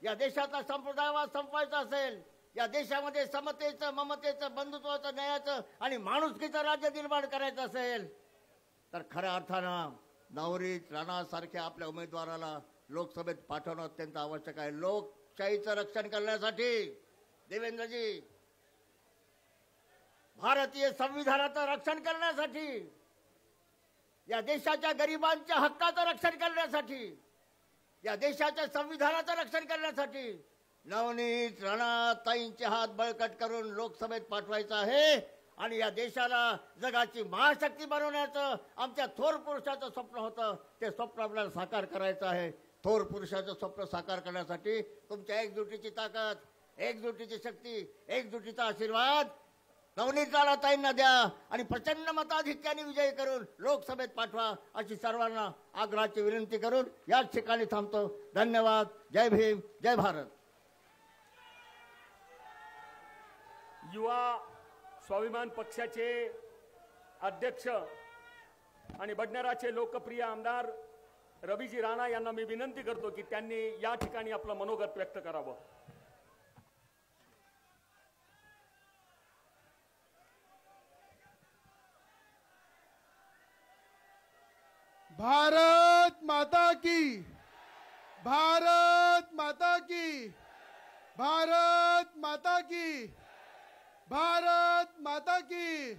या देशाचा संप्रदायवाद संपवायचा असेल, या देशामध्ये समतेचं, ममतेचं, बंधुत्वाचं, न्यायाचं आणि माणुसकीचं राज्य निर्माण करायचं असेल तर खऱ्या अर्थानं नवनीत राणासारख्या आपल्या उमेदवाराला लोकसभेत पाठवणं अत्यंत आवश्यक आहे. लोकशाहीचं रक्षण करण्यासाठी देवेंद्रजी, भारतीय संविधानाचं रक्षण करण्यासाठी, या देशाच्या गरिबांच्या हक्काचं रक्षण करण्यासाठी, या देशाच्या संविधानाचं रक्षण करण्यासाठी नवनीत राणाताईंचे हात बळकट करून लोकसभेत पाठवायचं आहे आणि या देशाला जगाची महाशक्ती बनवण्याचं आमच्या थोर पुरुषाचं स्वप्न होतं. ते स्वप्न आपल्याला साकार करायचं आहे. थोर पुरुषाचं स्वप्न साकार करण्यासाठी तुमच्या एकजुटीची ताकद, एकजुटीची शक्ती, एकजुटीचा आशीर्वाद नवनीत राणाताईंना द्या आणि प्रचंड मताधिक्याने विजयी करून लोकसभेत पाठवा अशी सर्वांना आग्रहाची विनंती करून याच ठिकाणी थांबतो. धन्यवाद. जय भीम, जय भारत. युवा स्वाभिमान पक्षाचे अध्यक्ष आणि बडनेराचे लोकप्रिय आमदार रवीजी राणा यांना मी विनंती करतो की त्यांनी या ठिकाणी आपलं मनोगत व्यक्त करावं. भारत माता की, भारत माता की, भारत माता की, भारत माता की.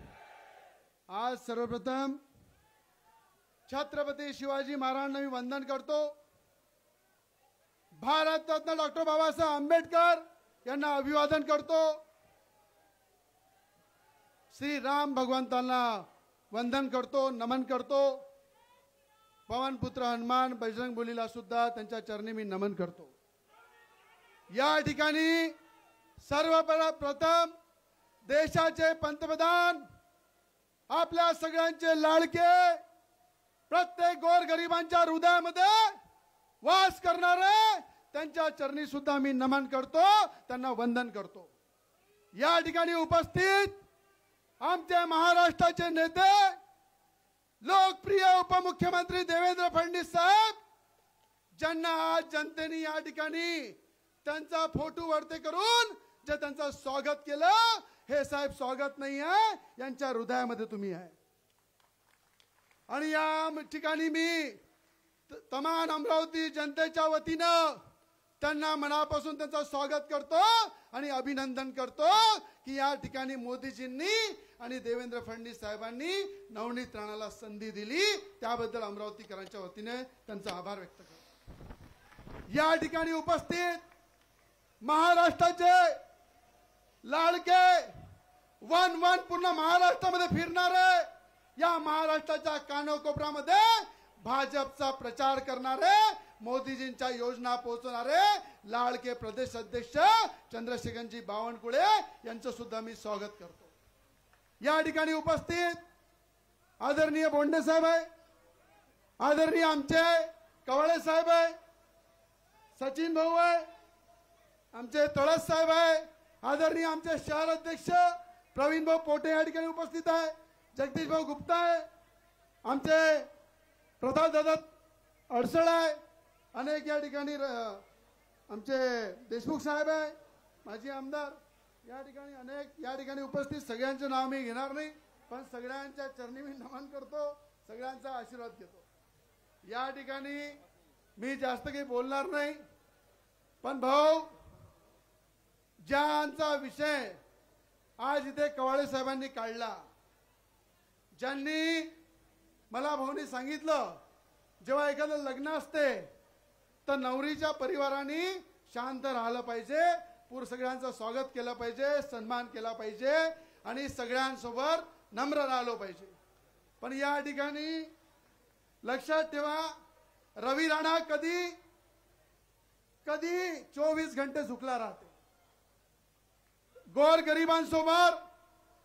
आज सर्वप्रथम छत्रपती शिवाजी महाराजांना मी वंदन करतो. भारतरत्न डॉक्टर बाबासाहेब आंबेडकर यांना अभिवादन करतो. श्री राम भगवंतांना वंदन करतो, नमन करतो. पवनपुत्र हनुमान बजरंगबलीला सुद्धा त्यांच्या चरणी मी नमन करतो. या ठिकाणी सर्वप्रथम देशाचे पंतप्रधान, आपल्या सगळ्यांचे लाडके, प्रत्येक गोरगरिबांच्या हृदयामध्ये वास करणारे त्यांच्या चरणी सुद्धा मी नमन करतो, त्यांना वंदन करतो. या ठिकाणी उपस्थित आमचे महाराष्ट्राचे नेते, लोकप्रिय उपमुख्यमंत्री देवेंद्र फडणवीस साहेब, ज्यांना आज जनतेने या ठिकाणी त्यांचा फोटो वरती करून जे त्यांचं स्वागत केलं, हे साहेब स्वागत नाही आहे, यांच्या हृदयामध्ये तुम्ही आहे. आणि या ठिकाणी मी तमाम अमरावती जनतेच्या वतीनं त्यांना मनापासून त्यांचं स्वागत करतो आणि अभिनंदन करतो की या ठिकाणी मोदीजींनी आणि देवेंद्र फडणवीस साहेबांनी नवनीत राणाला संधी दिली, त्याबद्दल अमरावतीकरांच्या वतीने त्यांचा आभार व्यक्त करतो. या ठिकाणी उपस्थित महाराष्ट्राचे लाडके, वन पूर्ण महाराष्ट्रामध्ये फिरणारे, या महाराष्ट्राच्या कानोकोपऱ्यामध्ये भाजपचा प्रचार करणारे, मोदीजींच्या योजना पोहोचवणारे लाडके प्रदेश अध्यक्ष चंद्रशेखरजी बावनकुळे यांचं सुद्धा मी स्वागत करतो. या ठिकाणी उपस्थित आदरणीय बोंडे साहेब आहे, आदरणीय आमचे कवाळे साहेब आहे, सचिन भाऊ आहे, आमचे तळस साहेब आहे, आदरणीय आमचे शहर अध्यक्ष प्रवीण भाऊ पोटे या ठिकाणी उपस्थित आहे, जगदीश भाऊ गुप्ता आहे, आमचे प्रताप दादा अडसळ आहे, अनेक या ठिकाणी आमचे देशमुख साहेब आहे, माजी आमदार या ठिकाणी अनेक या ठिकाणी उपस्थित. सगळ्यांचे नाव मी घेणार नाही, पण सगळ्यांच्या चरणी मी नमन करतो, सगळ्यांचा आशीर्वाद घेतो. या ठिकाणी मी जास्त काही बोलणार नाही, पण भाऊ, ज्यांचा विषय आज इथे कवाळे साहेबांनी काढला, ज्यांनी मला भाऊनी सांगितलं जेव्हा एखादं लग्न असते तर नवरीच्या परिवाराने शांत राहिलं पाहिजे, सगळ्यांचं स्वागत केलं पाहिजे, सन्मान केला पाहिजे आणि सगळ्यांसोबत नम्र राहिलो पाहिजे. पण या ठिकाणी लक्षात ठेवा, रवी राणा कधी 24 घंटे झुकला राहते. गोर गरिबांसमोर,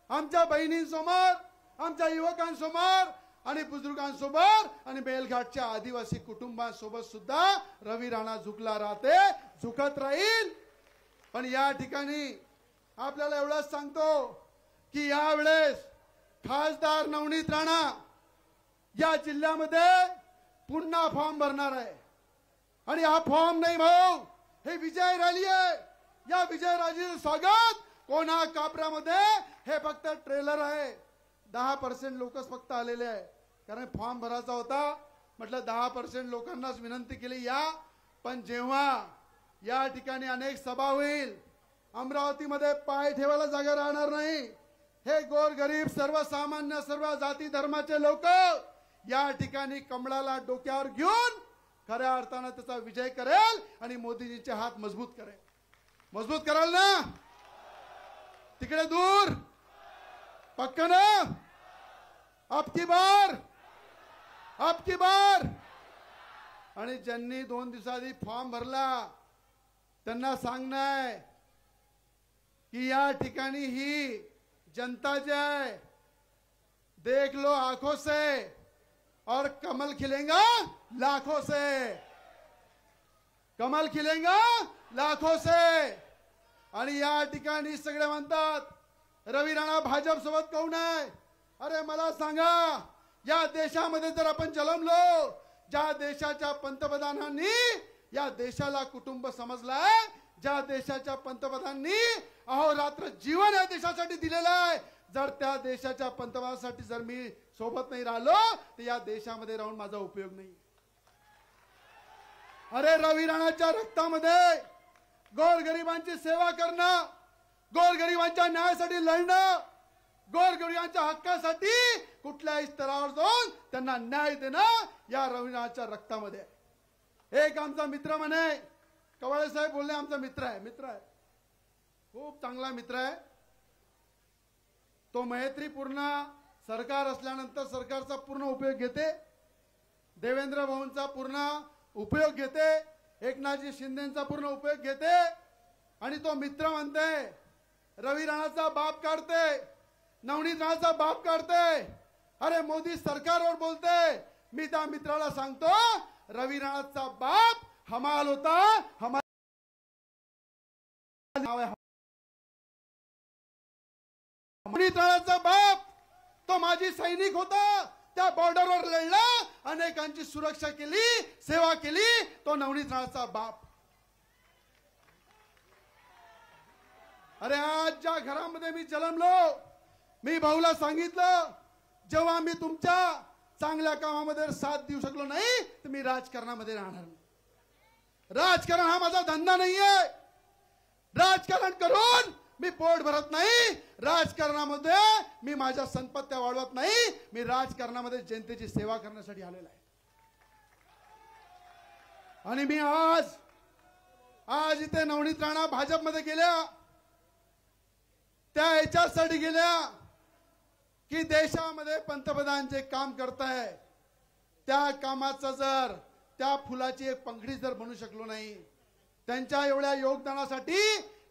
आमच्या बहिणींसमोर, आमच्या युवकांसमोर आणि बुजुर्गांसोबत आणि बेलघाटच्या आदिवासी कुटुंबांसोबत सुद्धा रवी राणा झुकला राहते, झुकत राहील. पण या ठिकाणी आपल्याला एवढंच सांगतो की यावेळेस खासदार नवनीत राणा या जिल्ह्यामध्ये पुन्हा फॉर्म भरणार आहे. आणि हा फॉर्म नाही भाऊ, हे विजय रॅली आहे. या विजय रॅलीचं स्वागत कोणा कापऱ्यामध्ये हे फक्त ट्रेलर आहे. 10% लोकच फक्त आलेले आहे, कारण फॉर्म भरायचा होता. म्हटलं 10% लोकांनाच विनंती केली या. पण जेव्हा या ठिकाणी अनेक सभा होईल, अमरावतीमध्ये पाय ठेवायला जागा राहणार नाही. हे गोरगरीब सर्वसामान्य सर्व जाती धर्माचे लोक या ठिकाणी कमळाला डोक्यावर घेऊन खऱ्या अर्थानं त्याचा विजय करेल आणि मोदीजींचे हात मजबूत करेल. मजबूत कराल ना? तिकडे दूर पक्क ना? अब की बार. आणि ज्यांनी 2 दिवसाआधी फॉर्म भरला त्यांना सांगणं की या ठिकाणी ही जनता जो है देख लो आंखों से और कमल खिलेगा लाखों से. कमल खिलेगा लाखों से. आणि या ठिकाणी सगळे म्हणतात रवी राणा भाजप सोबत कोण आहे. अरे मला सांगा, या देशामध्ये जर आपण जन्मलो, ज्या देशाच्या पंतप्रधानांनी या देशाला कुटुंब समजलाय, ज्या देशाच्या पंतप्रधानांनी अहोरात्र जीवन या देशासाठी दिलेलं आहे, जर त्या देशाच्या पंतप्रधानासाठी जर मी सोबत नाही राहिलो तर या देशामध्ये राहून माझा उपयोग नाही. अरे रवी राणाच्या रक्तामध्ये गोरगरिबांची सेवा करणं, गोरगरिबांच्या न्यायासाठी लढणं, गोरगरिबांच्या हक्कासाठी कुठल्याही स्तरावर जाऊन त्यांना न्याय देणं या रवी राणाच्या रक्तामध्ये. एक आमचा मित्र म्हणे, कवाळे साहेब बोलले आमचा मित्र आहे, खूप चांगला मित्र आहे. तो मैत्रीपूर्ण सरकार असल्यानंतर सरकारचा पूर्ण उपयोग घेते, देवेंद्र भाऊंचा पूर्ण उपयोग घेते, एकनाथजी शिंदेचा पूर्ण उपयोग घेते. आणि तो मित्र म्हणते रवी राणाचा बाप काढते, नवनीत राणाचा बाप काढते. अरे मोदी सरकारवर बोलते. मी त्या मित्राला सांगतो रवी राणाचा बाप हमाल होता. नवनीत राणाचा बाप तो माजी सैनिक होता, त्या बॉर्डरवर लढला, अनेकांची सुरक्षा केली, सेवा केली. तो नवनीत राणाचा बाप. अरे आज ज्या घरामध्ये मी जन्मलो, मी भाऊला सांगितलं जेव्हा मी तुमच्या चांगल्या कामामध्ये साथ देऊ शकलो नाही तर मी राजकारणामध्ये राहणार नाही. राजकारण हा माझा धंदा नाहीये. राजकारण करून मी पोट भरत नाही. राजकारणामध्ये मी माझ्या संपत्त्या वाढवत नाही. मी राजकारणामध्ये जनतेची सेवा करण्यासाठी आलेला आहे. आणि मी आज इथे नवनीत राणा भाजपमध्ये गेल्या, त्या याच्यासाठी गेल्या की देशामध्ये पंतप्रधान जे काम करताय त्या कामाचा जर त्या फुलाची एक पंखडी जर बनू शकलो नाही, त्यांच्या एवढ्या योगदानासाठी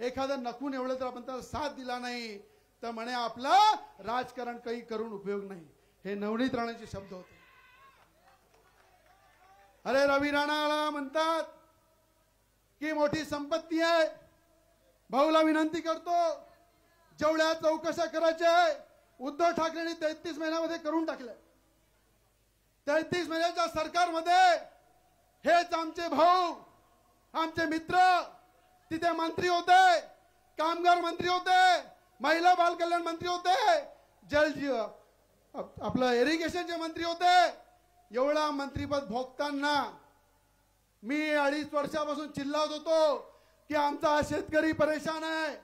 एखादं नकून एवढं जर आपण त्याला साथ दिला नाही तर म्हणे आपलं राजकारण काही करून उपयोग नाही. हे नवनीत राणाचे शब्द होते. अरे रवी राणाला म्हणतात की मोठी संपत्ती आहे. भाऊला विनंती करतो, जेवढ्या चौकशा करायच्या उद्धव ठाकरेंनी 33 महिन्यामध्ये करून टाकल्या. 33 महिन्याच्या सरकारमध्ये हेच आमचे भाऊ, आमचे मित्र तिथे मंत्री होते, कामगार मंत्री होते, महिला बाल कल्याण मंत्री होते, आपलं इरिगेशनचे मंत्री होते. एवढा मंत्रीपद भोगताना मी 2.5 वर्षापासून चिल्लावत होतो की आमचा शेतकरी परेशान आहे.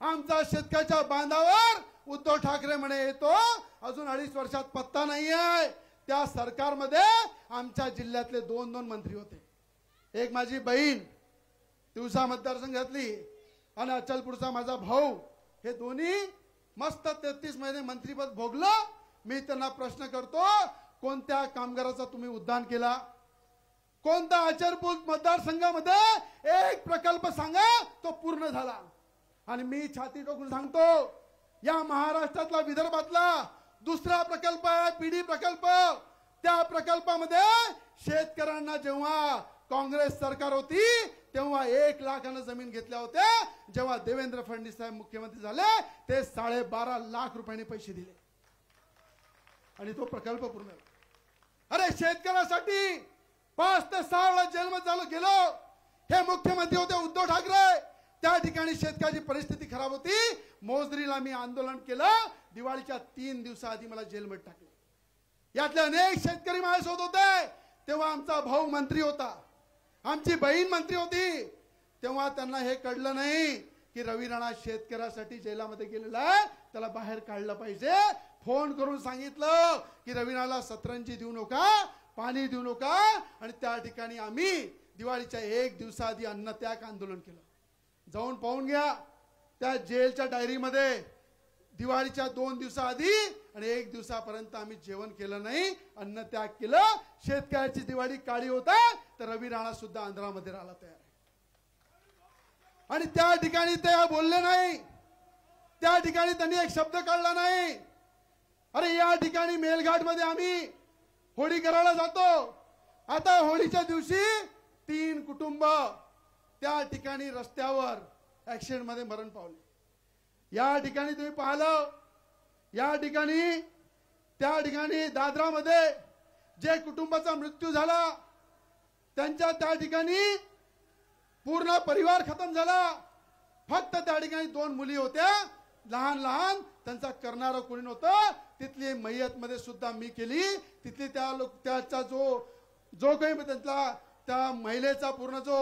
आमचा शेतकऱ्याच्या बांधावर उद्धव ठाकरे म्हणे येतो, अजून 2.5 वर्षात पत्ता नाही आहे. त्या सरकारमध्ये आमच्या जिल्ह्यातले 2 मंत्री होते. एक माझी बहीण तिवसा मतदारसंघातली आणि अचलपूरचा माझा भाऊ, हे दोन्ही मस्त 33 महिने मंत्रीपद भोगलं. मी त्यांना प्रश्न करतो, कोणत्या कामगाराचा तुम्ही उद्धान केला? कोणता अचलपूर मतदारसंघामध्ये एक प्रकल्प सांगा तो पूर्ण झाला? आणि मी छाती ठोकून सांगतो, या महाराष्ट्रातला विदर्भातला दुसरा प्रकल्प आहे पीडी प्रकल्प. त्या प्रकल्पामध्ये शेतकऱ्यांना जेव्हा काँग्रेस सरकार होती तेव्हा 1 लाखानं जमीन घेतल्या होत्या. जेव्हा देवेंद्र फडणवीस साहेब मुख्यमंत्री झाले ते 12.5 लाख रुपयांनी पैसे दिले आणि तो प्रकल्प पूर्ण. अरे शेतकऱ्यासाठी 5 ते 6 वेळा जेलमध्ये गेलो. हे मुख्यमंत्री होते उद्धव त्या ठिकाणी शेतकऱ्याची परिस्थिती खराब होती. मोजरीला मी आंदोलन केलं. दिवाळीच्या 3 दिवसाआधी मला जेलमध्ये टाकले. यातले अनेक शेतकरी माझ्यासोबत होते. तेव्हा आमचा भाऊ मंत्री होता, आमची बहीण मंत्री होती. तेव्हा त्यांना हे कळलं नाही की रवी राणा शेतकऱ्यासाठी जेलामध्ये गेलेला आहे, त्याला बाहेर काढलं पाहिजे. फोन करून सांगितलं की रवी राणाला सतरंजी देऊ नका, पाणी देऊ नका. आणि त्या ठिकाणी आम्ही दिवाळीच्या 1 दिवसाआधी अन्नत्याग आंदोलन केलं. जाऊन पाहून घ्या त्या जेलच्या डायरीमध्ये. दिवाळीच्या 2 दिवसाआधी आणि 1 दिवसापर्यंत आम्ही जेवण केलं नाही, अन्नत्याग केलं. शेतकऱ्याची दिवाळी काळी होता तर रवी राणा सुद्धा आंध्रामध्ये राहायला तयार आहे. आणि त्या ठिकाणी ते बोलले नाही, त्या ठिकाणी त्यांनी एक शब्द काढला नाही. अरे या ठिकाणी मेलघाट मध्ये आम्ही होळी करायला जातो. आता होळीच्या दिवशी 3 कुटुंब त्या ठिकाणी रस्त्यावर ऍक्सिडेंट मध्ये मरण पावले. या ठिकाणी तुम्ही पाहिलं, या ठिकाणी त्या ठिकाणी दादरामध्ये जे कुटुंबाचा मृत्यू झाला त्यांच्या त्या ठिकाणी पूर्ण परिवार खतम झाला. फक्त त्या ठिकाणी 2 मुली होत्या, लहान लहान. त्यांचा करणारं कोणी नव्हतं. तिथली मय्यत मध्ये सुद्धा मी केली. तिथली त्याचा जो काही त्यांचा त्या महिलेचा पूर्ण जो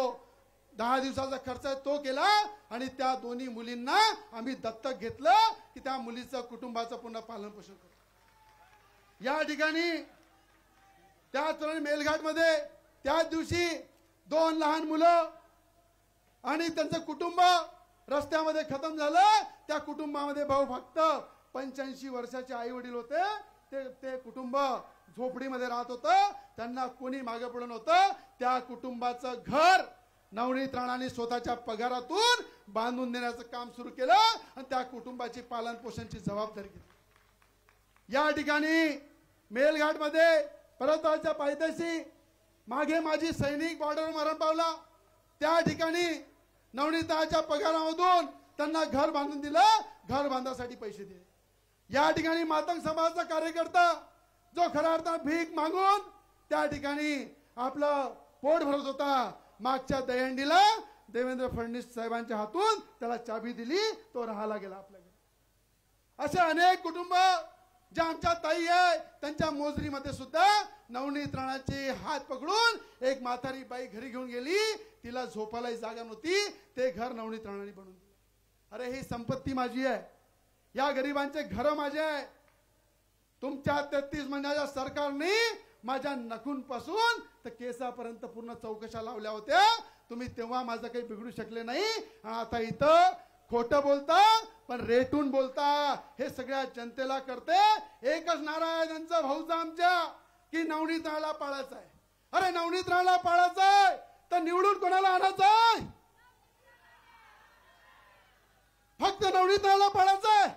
10 दिवसाचा खर्च आहे तो केला. आणि त्या दोन्ही मुलींना आम्ही दत्तक घेतलं की त्या मुलीचं कुटुंबाचं पूर्ण पालन पोषण करू. या ठिकाणी त्याच मेलघाट मध्ये त्याच दिवशी 2 लहान मुलं आणि त्यांचं कुटुंब रस्त्यामध्ये खतम झालं. त्या कुटुंबामध्ये भाऊ फक्त 85 वर्षाचे आई वडील होते. ते कुटुंब झोपडीमध्ये राहत होतं. त्यांना कोणी मागे पुढे नव्हतं. त्या कुटुंबाचं घर नवनीत राणांनी स्वतःच्या पगारातून बांधून देण्याचं काम सुरू केलं आणि त्या कुटुंबाची पालन पोषणाची जबाबदारी घेतली. या ठिकाणी मेलघाट मध्ये परतवारच्या पायथ्याशी मागे माझी सैनिक बॉर्डर मरण पावला. त्या ठिकाणी नवनीताच्या पगारामधून त्यांना घर बांधून दिलं, घर बांधण्यासाठी पैसे दिले. या ठिकाणी मातंग समाजाचा कार्यकर्ता जो खऱ्या अर्थाने भीक मागून त्या ठिकाणी आपलं पोट भरत होता, मागच्या दहीहंडीला देवेंद्र फडणवीस साहेबांच्या हातून त्याला चाबी दिली, तो राहायला गेला आपल्याकडे. असे अनेक कुटुंब ज्या आमच्या ताई आहे त्यांच्या मोजरीमध्ये सुद्धा नवनीत राणाचे हात पकडून एक म्हातारी बाई घरी घेऊन गेली. तिला झोपायला जागा नव्हती, ते घर नवनीत राणांनी बनवून दिलं. अरे ही संपत्ती माझी आहे, या गरिबांचे घर माझे आहे. तुमच्या 33 महिन्याच्या सरकारने माझ्या नखूंपासून तर केसापर्यंत पूर्ण चौकशा लावल्या होत्या. तुम्ही तेव्हा माझं काही बिघडू शकले नाही. आता इथं खोटं बोलता पण रेटून बोलता. हे सगळ्या जनतेला करते. एकच नारा आहे त्यांचा भाऊचा आमच्या की नवनीत राणाला पाळायचं आहे. अरे नवनीत राणाला पाळायचं आहे तर निवडून कोणाला आणायचं आहे? फक्त नवनीत राणाला पाळायचं आहे.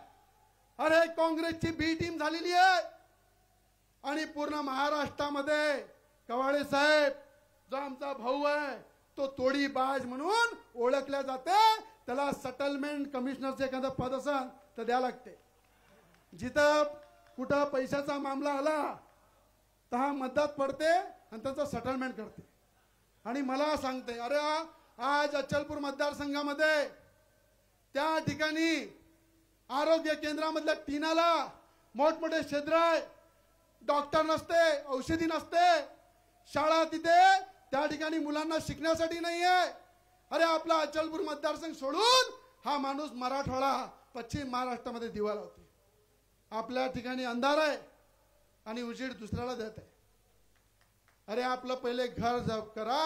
अरे काँग्रेसची बी टीम झालेली आहे आणि पूर्ण महाराष्ट्रामध्ये कवाडे साहेब जो आमचा भाऊ आहे तो तोडीबाज म्हणून ओळखल्या जाते. त्याला सेटलमेंट कमिशनरचे एखादं पद असेल तर द्या लागते. जिथं कुठं पैशाचा मामला आला तर हा मदत पडते आणि त्याचं सेटलमेंट करते. आणि मला सांगते, अरे आज अचलपूर मतदारसंघामध्ये त्या ठिकाणी आरोग्य केंद्रामधल्या टीनाला मोठमोठे छिद्र आहे, डॉक्टर नसते, औषधी नसते, शाळा तिथे त्या ठिकाणी मुलांना शिकण्यासाठी नाही आहे. अरे आपला अचलपूर मतदारसंघ सोडून हा माणूस मराठवाडा पश्चिम महाराष्ट्रामध्ये दिवा लावते. आपल्या ठिकाणी अंधार आहे आणि उजेड दुसऱ्याला देत आहे. अरे आपलं पहिले घर जप करा,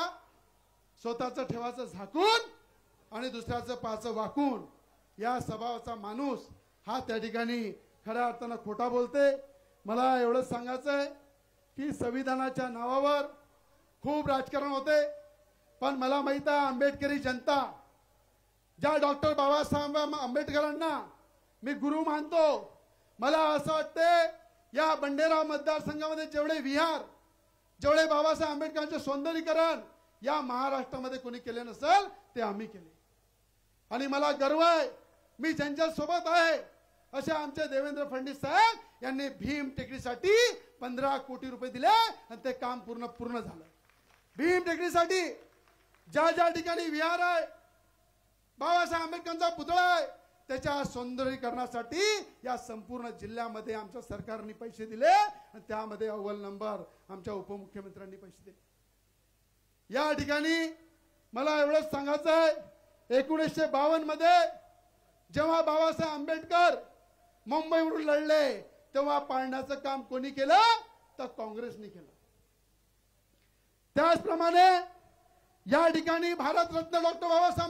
स्वतःचं ठेवाचं झाकून आणि दुसऱ्याचं पाचं वाकून. या स्वभावाचा माणूस हा त्या ठिकाणी खऱ्या अर्थानं खोटा बोलते. मला एवढंच सांगायचं आहे की संविधानाच्या नावावर खूप राजकारण होते, पण मला माहित आहे आंबेडकरी जनता ज्या डॉक्टर बाबासाहेब आंबेडकरांना मी गुरु मानतो. मला असं वाटते या बंडेरा मतदारसंघामध्ये जेवढे विहार, जेवढे बाबासाहेब आंबेडकरांचे सौंदर्यीकरण या महाराष्ट्रामध्ये कोणी केले नसेल ते आम्ही केले. आणि मला गर्व आहे मी ज्यांच्या सोबत आहे असे आमचे देवेंद्र फडणवीस साहेब यांनी भीम टेकडीसाठी 15 कोटी रुपये दिले आणि ते काम पूर्ण झालं. भीम टेकडीसाठी ज्या ज्या ठिकाणी विहार आहे, बाबासाहेब आंबेडकरांचा पुतळा आहे, त्याच्या सौंदर्यीकरणासाठी या संपूर्ण जिल्ह्यामध्ये आमच्या सरकारने पैसे दिले आणि त्यामध्ये अव्वल नंबर आमच्या उपमुख्यमंत्र्यांनी पैसे दिले। या ठिकाणी मला एवढंच सांगायचं आहे, 1952 मध्ये जेव्हा बाबासाहेब आंबेडकर मुंबईवरून लढले तेव्हा पाळण्याचं काम कोणी केलं तर काँग्रेसने केलं। त्याचप्रमाणे या ठिकाणी भारतरत्न डॉक्टर बाबासाहेब